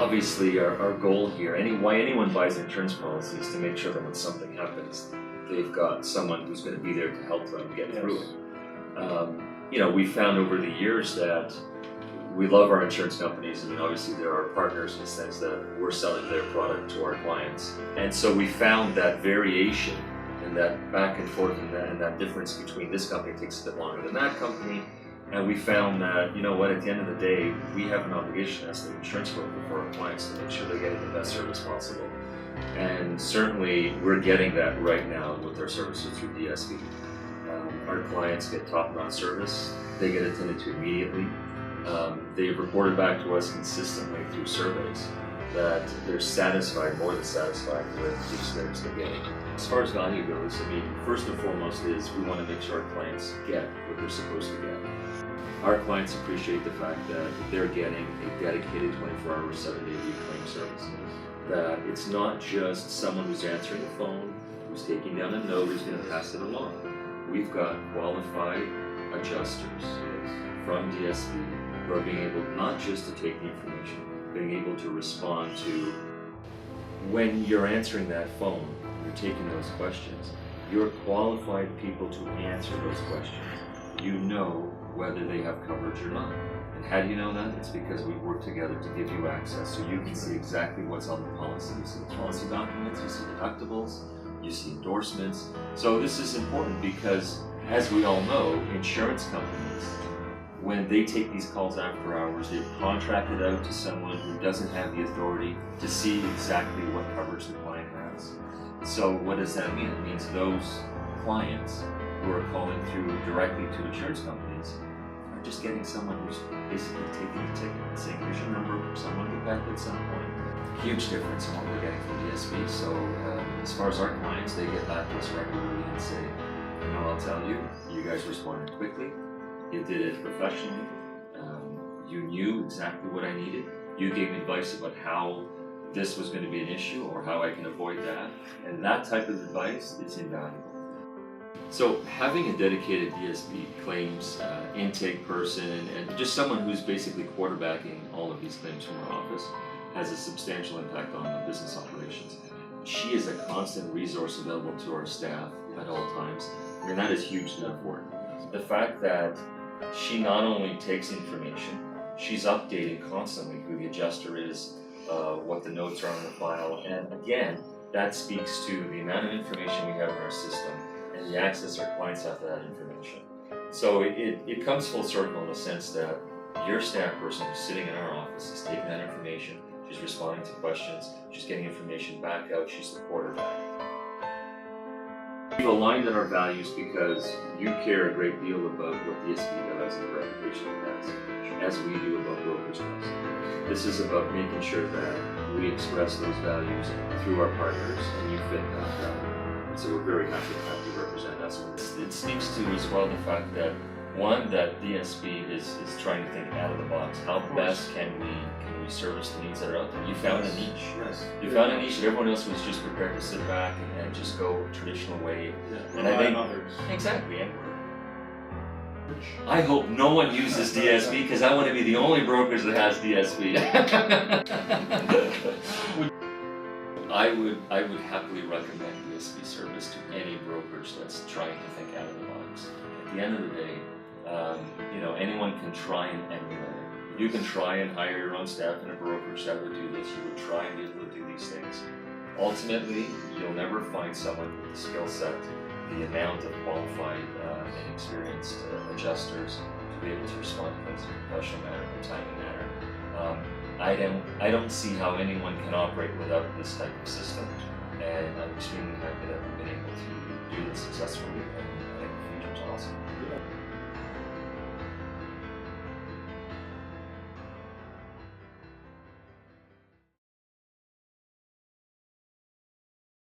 obviously our goal here, why anyone buys an insurance policy is to make sure that when something happens, they've got someone who's going to be there to help them get through it. We found over the years that we love our insurance companies, and obviously they're our partners in the sense that we're selling their product to our clients. And so we found that variation and that back and forth and that difference between this company takes a bit longer than that company. And we found that, at the end of the day, we have an obligation as the insurance broker for our clients to make sure they're getting the best service possible. And certainly we're getting that right now with our services through DSB. Our clients get top-notch service, they get attended to immediately. They've reported back to us consistently through surveys that they're satisfied, more than satisfied with the experience they're getting. As far as value goes, first and foremost is we want to make sure our clients get what they're supposed to get. Our clients appreciate the fact that they're getting a dedicated 24-hour, 7-day-a-week claim service. That it's not just someone who's answering the phone, who's taking down a note, who's going to pass it along. We've got qualified adjusters from DSB who are being able not just to take the information, being able to respond to when you're answering that phone, you're taking those questions. You're qualified people to answer those questions. You know whether they have coverage or not. And how do you know that? It's because we work together to give you access so you can see exactly what's on the policy. You see the policy documents, you see deductibles, you see endorsements. So this is important because, as we all know, insurance companies, when they take these calls after hours, they've contracted out to someone who doesn't have the authority to see exactly what coverage the client has. So what does that mean? It means those clients who are calling through directly to insurance companies are just getting someone who's basically taking a ticket and saying, here's your number, someone get back at some point. Huge difference in what we're getting from DSB. So as far as our clients, they get back to us regularly and say, I'll tell you, you guys responded quickly, you did it professionally, you knew exactly what I needed, you gave me advice about how this was going to be an issue or how I can avoid that, and that type of advice is invaluable. So having a dedicated DSB claims intake person and just someone who's basically quarterbacking all of these claims from our office has a substantial impact on the business operations. She is a constant resource available to our staff at all times. That is hugely important. The fact that she not only takes information, she's updating constantly who the adjuster is, what the notes are on the file, and again, that speaks to the amount of information we have in our system and the access our clients have to that information. So it comes full circle in the sense that your staff person who's sitting in our office is taking that information, she's responding to questions, she's getting information back out, she's the quarterback. We've aligned on our values because you care a great deal about what DSB does and the reputation it has, as we do about Brokers Trust. This is about making sure that we express those values through our partners and you fit that value. So we're very happy to have you represent us. It speaks to as well the fact that that DSB is trying to think out of the box. How best can we service the needs that are out there? You found a niche. Yes. You found a niche that everyone else was just prepared to sit back and just go traditional way. Yeah. And I think others. exactly. And I hope no one uses DSB because I want to be the only brokerage that has DSB. I would happily recommend DSB service to any brokerage that's trying to think out of the box. At the end of the day, anyone can try and emulate it. You can try and hire your own staff in a brokerage that would do this. You would try and be able to do these things. Ultimately, you'll never find someone with the skill set, the amount of qualified and experienced adjusters to be able to respond to things in a professional manner, in a timely manner. I don't see how anyone can operate without this type of system, and I'm extremely happy that we've been able to do this successfully, and I think the future is awesome.